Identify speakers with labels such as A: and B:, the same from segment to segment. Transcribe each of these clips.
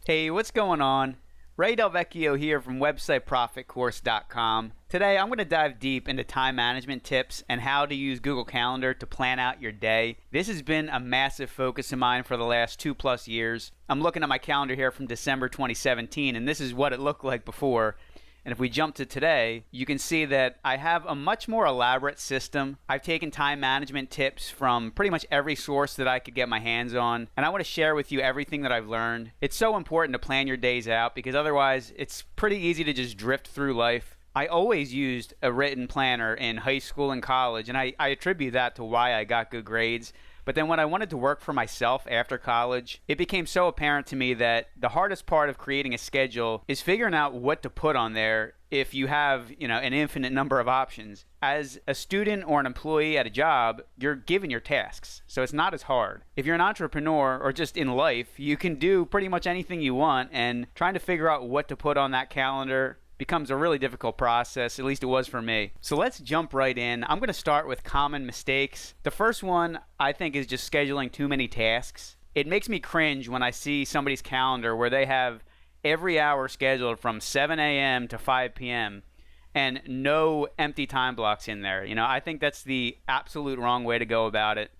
A: Hey, what's going on? Ray Del Vecchio here from websiteprofitcourse.com. Today I'm going to dive deep into time management tips and how to use Google Calendar to plan out your day. This has been a massive focus of mine for the last 2+ years. I'm looking at my calendar here from December 2017, and this is what it looked like before. And if we jump to today, you can see that I have a much more elaborate system. I've taken time management tips from pretty much every source that I could get my hands on, and I want to share with you everything that I've learned. It's so important to plan your days out because otherwise it's pretty easy to just drift through life. I always used a written planner in high school and college, and I attribute that to why I got good grades. But then when I wanted to work for myself after college, it became so apparent to me that the hardest part of creating a schedule is figuring out what to put on there if you have, an infinite number of options. As a student or an employee at a job, you're given your tasks, so it's not as hard. If you're an entrepreneur or just in life, you can do pretty much anything you want, and trying to figure out what to put on that calendar becomes a really difficult process, at least it was for me. So let's jump right in. I'm going to start with common mistakes. The first one, I think, is just scheduling too many tasks. It makes me cringe when I see somebody's calendar where they have every hour scheduled from 7 a.m. to 5 p.m. and no empty time blocks in there. I think that's the absolute wrong way to go about it.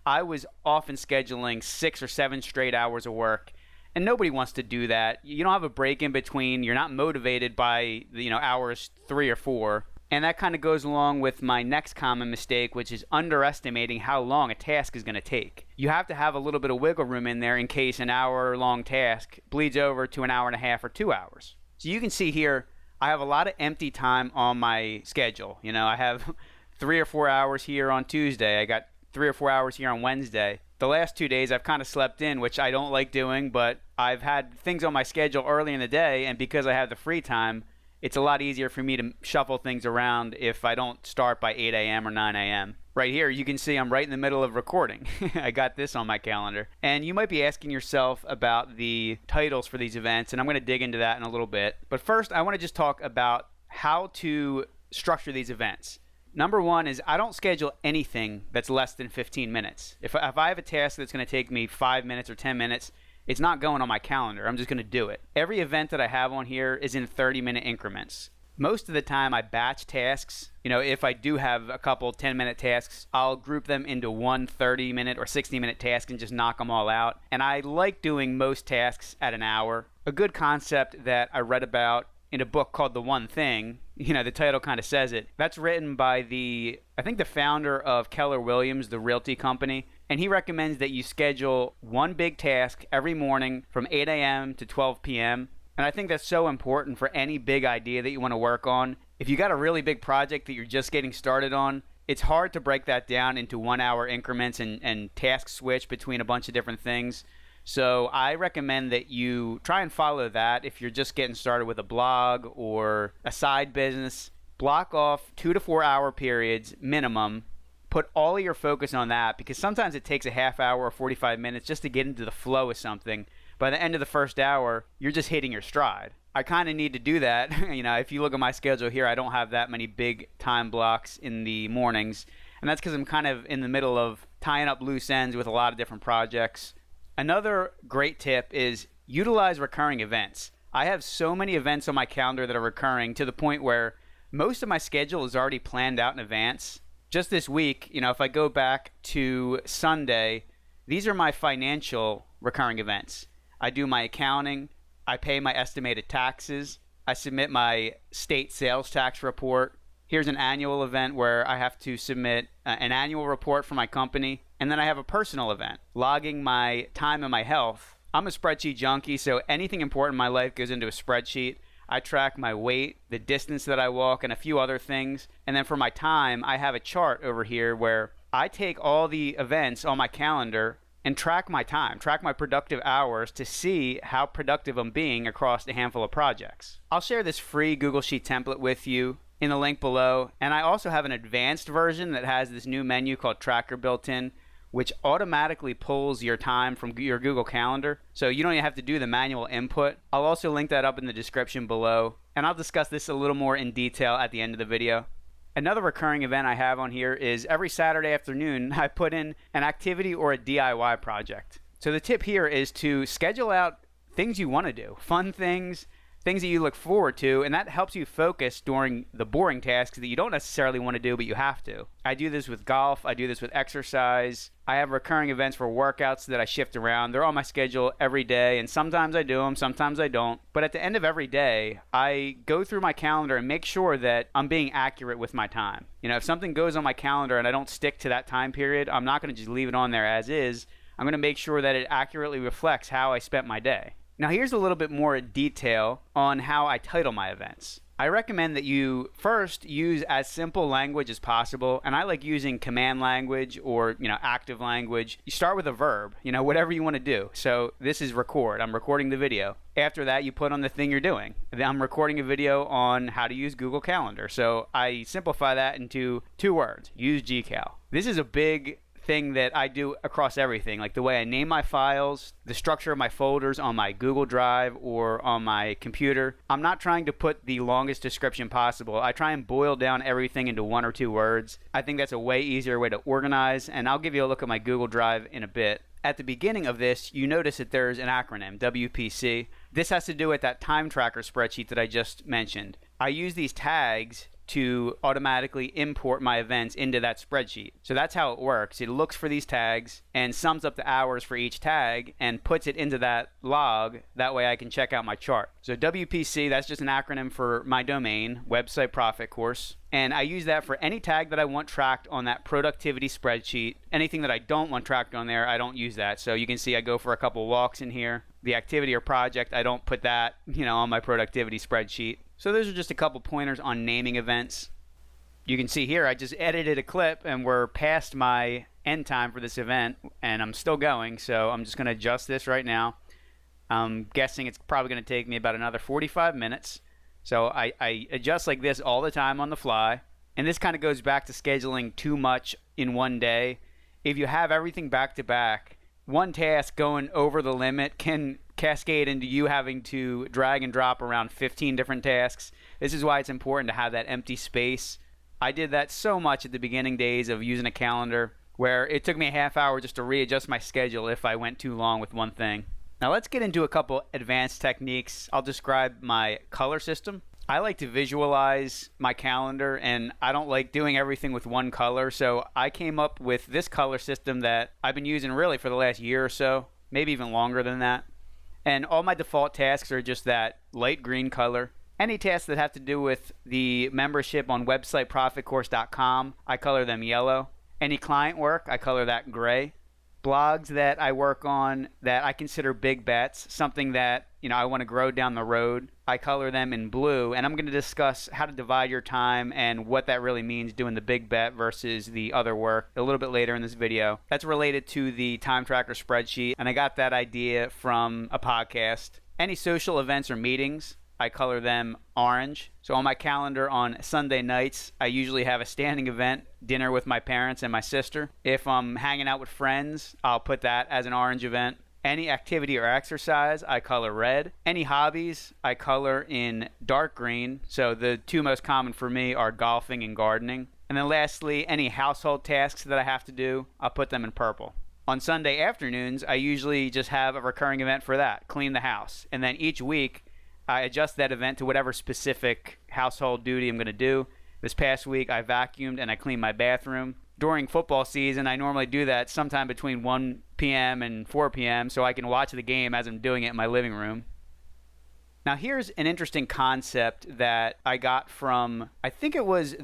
A: I was often scheduling 6 or 7 straight hours of work, and nobody wants to do that. You don't have a break in between. You're not motivated by hours 3 or 4. And that kind of goes along with my next common mistake, which is underestimating how long a task is going to take. You have to have a little bit of wiggle room in there in case an hour-long task bleeds over to an hour and a half or 2 hours. So you can see here, I have a lot of empty time on my schedule. I have 3 or 4 hours here on Tuesday. I got 3 or 4 hours here on Wednesday. The last 2 days I've kind of slept in, which I don't like doing, but I've had things on my schedule early in the day, and because I have the free time, it's a lot easier for me to shuffle things around if I don't start by 8 a.m. or 9 a.m. Right here, you can see I'm right in the middle of recording. I got this on my calendar. And you might be asking yourself about the titles for these events, and I'm going to dig into that in a little bit. But first, I want to just talk about how to structure these events. Number one is I don't schedule anything that's less than 15 minutes. If I have a task that's going to take me 5 minutes or 10 minutes, it's not going on my calendar. I'm just going to do it. Every event that I have on here is in 30-minute increments. Most of the time I batch tasks. If I do have a couple 10-minute tasks, I'll group them into one 30-minute or 60-minute task and just knock them all out. And I like doing most tasks at an hour. A good concept that I read about in a book called The One Thing, the title kind of says it. That's written by the founder of Keller Williams, the realty company. And he recommends that you schedule one big task every morning from 8 a.m. to 12 p.m. And I think that's so important for any big idea that you want to work on. If you got a really big project that you're just getting started on, it's hard to break that down into 1 hour increments and task switch between a bunch of different things. So I recommend that you try and follow that if you're just getting started with a blog or a side business. Block off 2 to 4 hour periods minimum. Put all of your focus on that because sometimes it takes a half hour or 45 minutes just to get into the flow of something. By the end of the first hour, you're just hitting your stride. I kind of need to do that. If you look at my schedule here, I don't have that many big time blocks in the mornings. And that's because I'm kind of in the middle of tying up loose ends with a lot of different projects. Another great tip is utilize recurring events. I have so many events on my calendar that are recurring to the point where most of my schedule is already planned out in advance. Just this week, if I go back to Sunday, these are my financial recurring events. I do my accounting, I pay my estimated taxes, I submit my state sales tax report. Here's an annual event where I have to submit an annual report for my company. And then I have a personal event, logging my time and my health. I'm a spreadsheet junkie, so anything important in my life goes into a spreadsheet. I track my weight, the distance that I walk, and a few other things. And then for my time, I have a chart over here where I take all the events on my calendar and track my time, track my productive hours to see how productive I'm being across a handful of projects. I'll share this free Google Sheet template with you in the link below. And I also have an advanced version that has this new menu called Tracker built in, which automatically pulls your time from your Google Calendar. So you don't even have to do the manual input. I'll also link that up in the description below. And I'll discuss this a little more in detail at the end of the video. Another recurring event I have on here is every Saturday afternoon, I put in an activity or a DIY project. So the tip here is to schedule out things you want to do, fun things, things that you look forward to, and that helps you focus during the boring tasks that you don't necessarily want to do, but you have to. I do this with golf. I do this with exercise. I have recurring events for workouts that I shift around. They're on my schedule every day, and sometimes I do them, sometimes I don't. But at the end of every day, I go through my calendar and make sure that I'm being accurate with my time. If something goes on my calendar and I don't stick to that time period, I'm not going to just leave it on there as is. I'm going to make sure that it accurately reflects how I spent my day. Now here's a little bit more detail on how I title my events. I recommend that you first use as simple language as possible, and I like using command language or active language. You start with a verb, whatever you want to do. So this is record. I'm recording the video. After that, you put on the thing you're doing. Then I'm recording a video on how to use Google Calendar. So I simplify that into 2 words. Use GCal. This is a big thing that I do across everything, like the way I name my files, the structure of my folders on my Google Drive or on my computer. I'm not trying to put the longest description possible. I try and boil down everything into 1 or 2 words. I think that's a way easier way to organize, and I'll give you a look at my Google Drive in a bit. At the beginning of this, you notice that there's an acronym, WPC. This has to do with that time tracker spreadsheet that I just mentioned. I use these tags to automatically import my events into that spreadsheet. So that's how it works. It looks for these tags and sums up the hours for each tag and puts it into that log. That way I can check out my chart. So WPC, that's just an acronym for my domain, Website Profit Course. And I use that for any tag that I want tracked on that productivity spreadsheet. Anything that I don't want tracked on there, I don't use that. So you can see I go for a couple walks in here. The activity or project, I don't put that, on my productivity spreadsheet. So those are just a couple pointers on naming events. You can see here I just edited a clip and we're past my end time for this event and I'm still going, so I'm just going to adjust this right now. I'm guessing it's probably going to take me about another 45 minutes. So I adjust like this all the time on the fly, and this kind of goes back to scheduling too much in one day. If you have everything back to back, one task going over the limit can cascade into you having to drag and drop around 15 different tasks. This is why it's important to have that empty space. I did that so much at the beginning days of using a calendar where it took me a half hour just to readjust my schedule if I went too long with one thing. Now let's get into a couple advanced techniques. I'll describe my color system. I like to visualize my calendar, and I don't like doing everything with one color, so I came up with this color system that I've been using really for the last year or so, maybe even longer than that. And all my default tasks are just that light green color. Any tasks that have to do with the membership on websiteprofitcourse.com, I color them yellow. Any client work, I color that gray. Blogs that I work on that I consider big bets, something that I want to grow down the road, I color them in blue. And I'm going to discuss how to divide your time and what that really means doing the big bet versus the other work a little bit later in this video. That's related to the time tracker spreadsheet, and I got that idea from a podcast. Any social events or meetings, I color them orange. So on my calendar on Sunday nights, I usually have a standing event, dinner with my parents and my sister. If I'm hanging out with friends, I'll put that as an orange event. Any activity or exercise, I color red. Any hobbies, I color in dark green. So the 2 most common for me are golfing and gardening. And then lastly, any household tasks that I have to do, I'll put them in purple. On Sunday afternoons, I usually just have a recurring event for that, clean the house. And then each week, I adjust that event to whatever specific household duty I'm going to do. This past week, I vacuumed and I cleaned my bathroom. During football season, I normally do that sometime between 1 p.m. and 4 p.m. so I can watch the game as I'm doing it in my living room. Now, here's an interesting concept that I got from, I think it was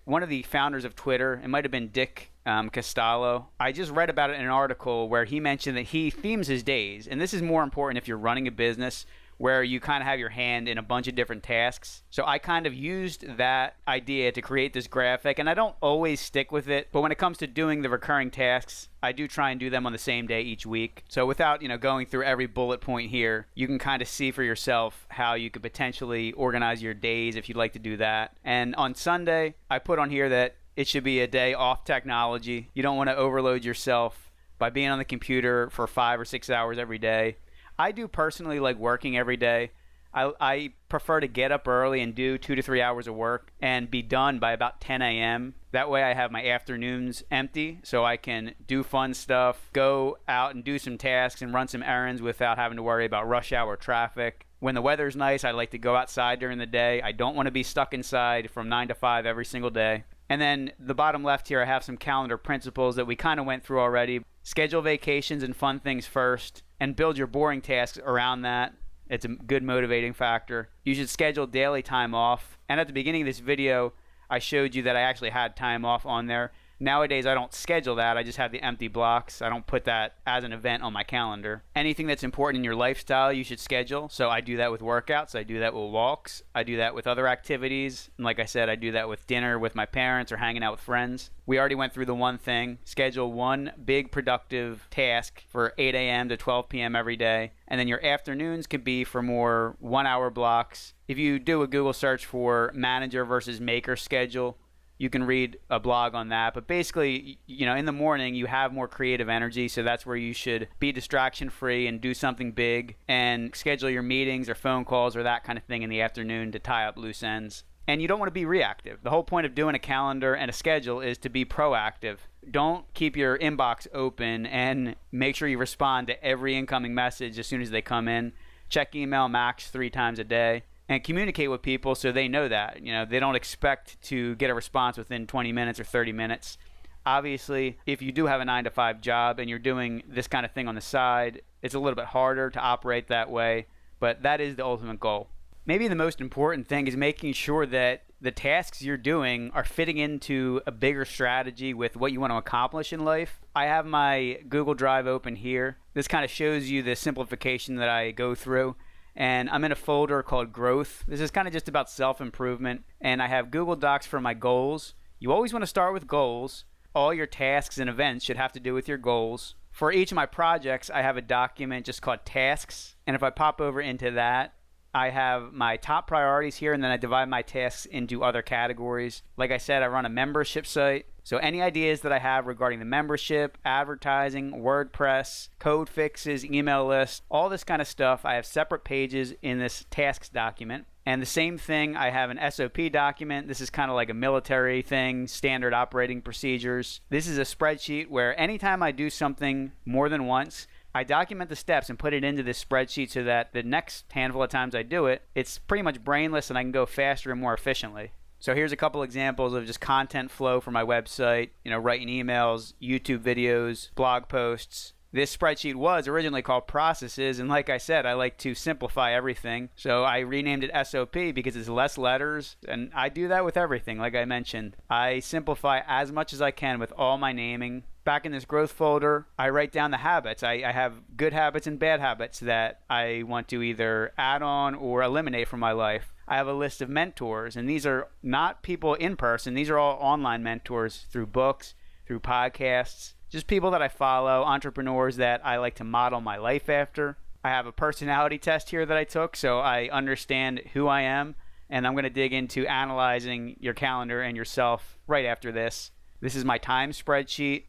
A: one of the founders of Twitter. It might have been Dick Costolo. I just read about it in an article where he mentioned that he themes his days. And this is more important if you're running a business where you kind of have your hand in a bunch of different tasks. So I kind of used that idea to create this graphic, and I don't always stick with it, but when it comes to doing the recurring tasks, I do try and do them on the same day each week. So without, going through every bullet point here, you can kind of see for yourself how you could potentially organize your days if you'd like to do that. And on Sunday, I put on here that it should be a day off technology. You don't want to overload yourself by being on the computer for 5 or 6 hours every day. I do personally like working every day. I prefer to get up early and do 2 to 3 hours of work and be done by about 10 a.m. That way I have my afternoons empty so I can do fun stuff, go out and do some tasks and run some errands without having to worry about rush hour traffic. When the weather's nice, I like to go outside during the day. I don't want to be stuck inside from 9 to 5 every single day. And then the bottom left here, I have some calendar principles that we kind of went through already. Schedule vacations and fun things first, and build your boring tasks around that. It's a good motivating factor. You should schedule daily time off. And at the beginning of this video, I showed you that I actually had time off on there. Nowadays, I don't schedule that. I just have the empty blocks. I don't put that as an event on my calendar. Anything that's important in your lifestyle, you should schedule. So I do that with workouts. I do that with walks. I do that with other activities. And like I said, I do that with dinner with my parents or hanging out with friends. We already went through the one thing. Schedule one big productive task for 8 a.m. to 12 p.m. every day. And then your afternoons could be for more 1 hour blocks. If you do a Google search for manager versus maker schedule, you can read a blog on that. But basically, in the morning, you have more creative energy. So that's where you should be distraction free and do something big and schedule your meetings or phone calls or that kind of thing in the afternoon to tie up loose ends. And you don't want to be reactive. The whole point of doing a calendar and a schedule is to be proactive. Don't keep your inbox open, and make sure you respond to every incoming message as soon as they come in. Check email max 3 times a day. And communicate with people so they know that. They don't expect to get a response within 20 minutes or 30 minutes. Obviously, if you do have a 9 to 5 job and you're doing this kind of thing on the side, it's a little bit harder to operate that way, but that is the ultimate goal. Maybe the most important thing is making sure that the tasks you're doing are fitting into a bigger strategy with what you want to accomplish in life. I have my Google Drive open here. This kind of shows you the simplification that I go through. And I'm in a folder called Growth. This is kind of just about self-improvement. And I have Google Docs for my goals. You always want to start with goals. All your tasks and events should have to do with your goals. For each of my projects, I have a document just called Tasks. And if I pop over into that, I have my top priorities here, and then I divide my tasks into other categories. Like I said, I run a membership site. So any ideas that I have regarding the membership, advertising, WordPress, code fixes, email lists, all this kind of stuff, I have separate pages in this tasks document. And the same thing, I have an SOP document. This is kind of like a military thing, standard operating procedures. This is a spreadsheet where anytime I do something more than once, I document the steps and put it into this spreadsheet so that the next handful of times I do it, it's pretty much brainless and I can go faster and more efficiently. So here's a couple examples of just content flow for my website, writing emails, YouTube videos, blog posts. This spreadsheet was originally called Processes, and like I said, I like to simplify everything. So I renamed it SOP because it's less letters, and I do that with everything, like I mentioned. I simplify as much as I can with all my naming. Back in this growth folder, I write down the habits. I have good habits and bad habits that I want to either add on or eliminate from my life. I have a list of mentors, and these are not people in person. These are all online mentors through books, through podcasts, just people that I follow, entrepreneurs that I like to model my life after. I have a personality test here that I took, so I understand who I am, and I'm going to dig into analyzing your calendar and yourself right after this. This is my time spreadsheet,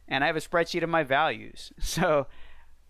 A: and I have a spreadsheet of my values. So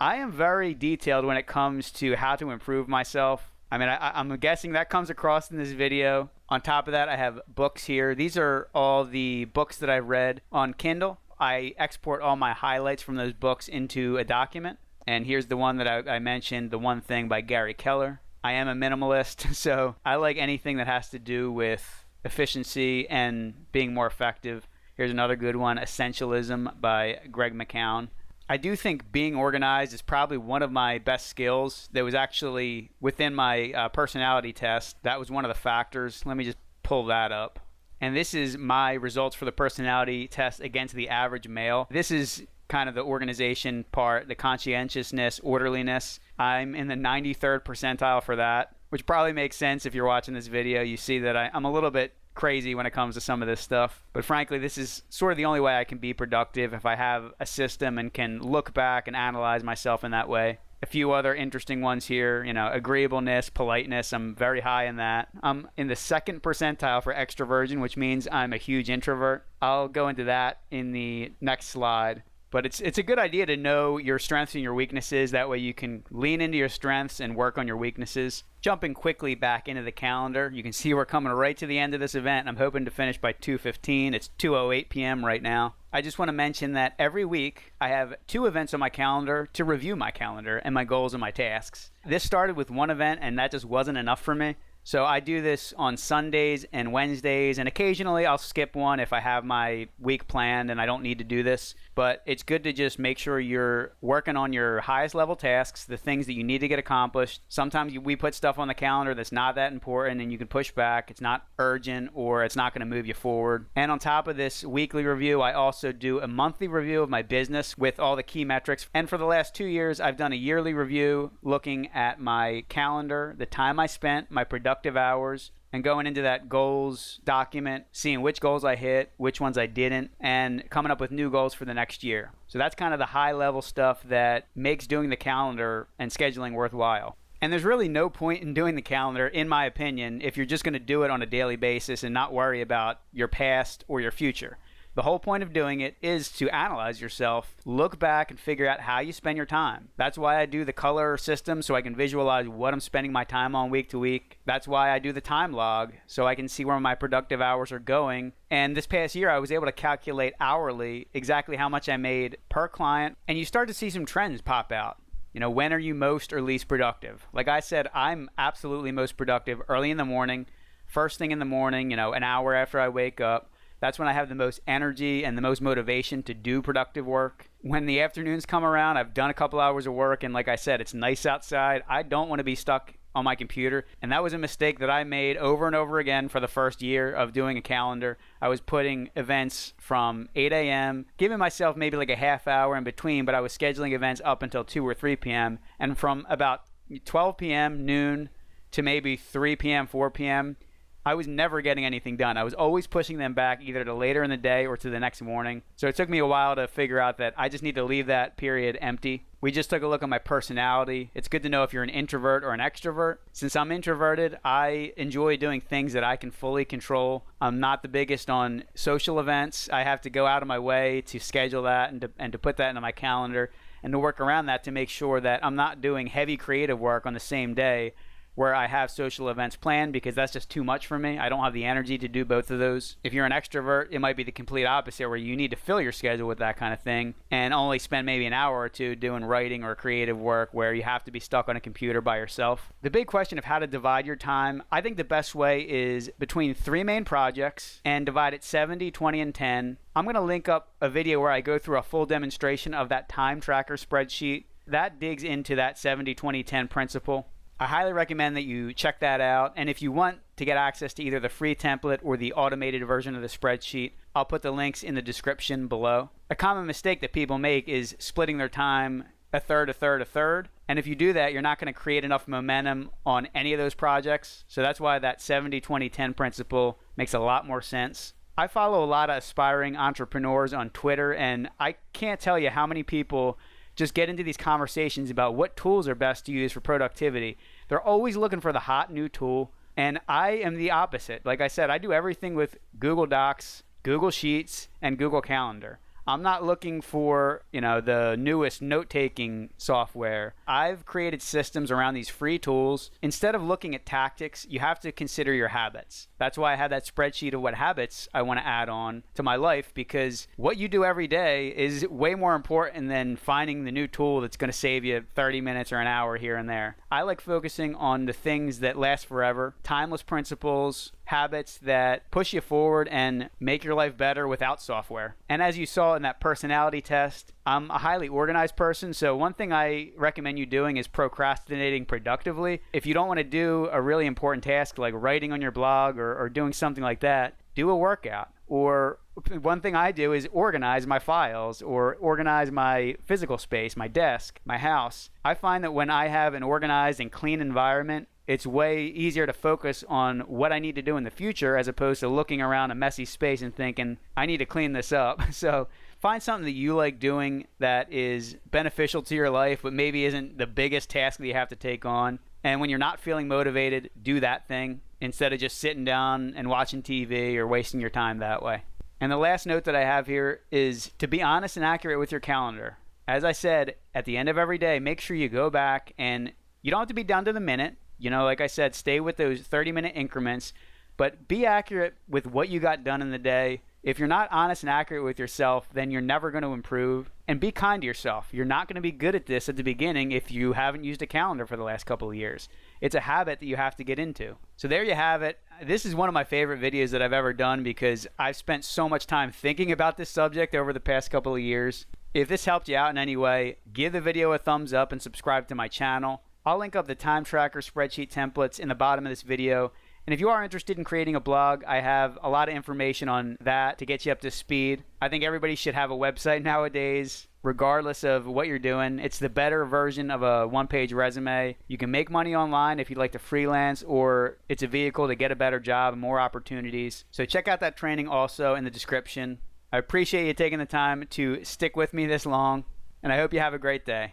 A: I am very detailed when it comes to how to improve myself. I mean, I'm guessing that comes across in this video. On top of that, I have books here. These are all the books that I've read on Kindle. I export all my highlights from those books into a document. And here's the one that I mentioned, The One Thing by Gary Keller. I am a minimalist, so I like anything that has to do with efficiency and being more effective. Here's another good one, Essentialism by Greg McKeown. I do think being organized is probably one of my best skills. That was actually within my personality test. That was one of the factors. Let me just pull that up. And this is my results for the personality test against the average male. This is kind of the organization part, the conscientiousness, orderliness. I'm in the 93rd percentile for that, which probably makes sense if you're watching this video. You see that I'm a little bit crazy when it comes to some of this stuff. But frankly, this is sort of the only way I can be productive, if I have a system and can look back and analyze myself in that way. A few other interesting ones here, agreeableness, politeness. I'm very high in that. I'm in the 2nd percentile for extroversion, which means I'm a huge introvert. I'll go into that in the next slide. But it's a good idea to know your strengths and your weaknesses. That way you can lean into your strengths and work on your weaknesses. Jumping quickly back into the calendar, you can see we're coming right to the end of this event. I'm hoping to finish by 2:15. It's 2:08 p.m. right now. I just want to mention that every week I have 2 events on my calendar to review my calendar and my goals and my tasks. This started with 1 event, and that just wasn't enough for me. So I do this on Sundays and Wednesdays, and occasionally I'll skip one if I have my week planned and I don't need to do this. But it's good to just make sure you're working on your highest level tasks, the things that you need to get accomplished. Sometimes we put stuff on the calendar that's not that important and you can push back. It's not urgent or it's not going to move you forward. And on top of this weekly review, I also do a monthly review of my business with all the key metrics. And for the last 2 years, I've done a yearly review looking at my calendar, the time I spent, my productive hours, and going into that goals document, seeing which goals I hit, which ones I didn't, and coming up with new goals for the next year. So that's kind of the high level stuff that makes doing the calendar and scheduling worthwhile. And there's really no point in doing the calendar, in my opinion, if you're just going to do it on a daily basis and not worry about your past or your future. The whole point of doing it is to analyze yourself, look back and figure out how you spend your time. That's why I do the color system, so I can visualize what I'm spending my time on week to week. That's why I do the time log, so I can see where my productive hours are going. And this past year, I was able to calculate hourly exactly how much I made per client. And you start to see some trends pop out. You know, when are you most or least productive? Like I said, I'm absolutely most productive early in the morning, first thing in the morning, an hour after I wake up. That's when I have the most energy and the most motivation to do productive work. When the afternoons come around, I've done a couple hours of work, and like I said, it's nice outside. I don't want to be stuck on my computer, and that was a mistake that I made over and over again for the first year of doing a calendar. I was putting events from 8 a.m., giving myself maybe like a half hour in between, but I was scheduling events up until 2 or 3 p.m., and from about 12 p.m., noon, to maybe 3 p.m., 4 p.m., I was never getting anything done. I was always pushing them back either to later in the day or to the next morning. So it took me a while to figure out that I just need to leave that period empty. We just took a look at my personality. It's good to know if you're an introvert or an extrovert. Since I'm introverted, I enjoy doing things that I can fully control. I'm not the biggest on social events. I have to go out of my way to schedule that and to put that into my calendar and to work around that to make sure that I'm not doing heavy creative work on the same day where I have social events planned, because that's just too much for me. I don't have the energy to do both of those. If you're an extrovert, it might be the complete opposite, where you need to fill your schedule with that kind of thing and only spend maybe an hour or two doing writing or creative work where you have to be stuck on a computer by yourself. The big question of how to divide your time, I think the best way is between 3 main projects and divide it 70, 20, and 10. I'm going to link up a video where I go through a full demonstration of that time tracker spreadsheet. That digs into that 70, 20, 10 principle. I highly recommend that you check that out. And if you want to get access to either the free template or the automated version of the spreadsheet, I'll put the links in the description below. A common mistake that people make is splitting their time a third, a third, a third. And if you do that, you're not going to create enough momentum on any of those projects. So that's why that 70, 20, 10 principle makes a lot more sense. I follow a lot of aspiring entrepreneurs on Twitter, and I can't tell you how many people just get into these conversations about what tools are best to use for productivity. They're always looking for the hot new tool, and I am the opposite. Like I said, I do everything with Google Docs, Google Sheets, and Google Calendar. I'm not looking for, the newest note-taking software. I've created systems around these free tools. Instead of looking at tactics, you have to consider your habits. That's why I have that spreadsheet of what habits I want to add on to my life, because what you do every day is way more important than finding the new tool that's going to save you 30 minutes or an hour here and there. I like focusing on the things that last forever, timeless principles, habits that push you forward and make your life better without software. And as you saw in that personality test, I'm a highly organized person, so one thing I recommend you doing is procrastinating productively. If you don't want to do a really important task like writing on your blog or doing something like that, do a workout. Or one thing I do is organize my files or organize my physical space, my desk, my house. I find that when I have an organized and clean environment, it's way easier to focus on what I need to do in the future as opposed to looking around a messy space and thinking, I need to clean this up. So find something that you like doing that is beneficial to your life, but maybe isn't the biggest task that you have to take on. And when you're not feeling motivated, do that thing instead of just sitting down and watching TV or wasting your time that way. And the last note that I have here is to be honest and accurate with your calendar. As I said, at the end of every day, make sure you go back, and you don't have to be down to the minute. Like I said, stay with those 30-minute increments, but be accurate with what you got done in the day. If you're not honest and accurate with yourself, then you're never going to improve. And be kind to yourself. You're not going to be good at this at the beginning if you haven't used a calendar for the last couple of years. It's a habit that you have to get into. So there you have it. This is one of my favorite videos that I've ever done because I've spent so much time thinking about this subject over the past couple of years. If this helped you out in any way, give the video a thumbs up and subscribe to my channel. I'll link up the time tracker spreadsheet templates in the bottom of this video. And if you are interested in creating a blog, I have a lot of information on that to get you up to speed. I think everybody should have a website nowadays, regardless of what you're doing. It's the better version of a one-page resume. You can make money online if you'd like to freelance, or it's a vehicle to get a better job and more opportunities. So check out that training also in the description. I appreciate you taking the time to stick with me this long, and I hope you have a great day.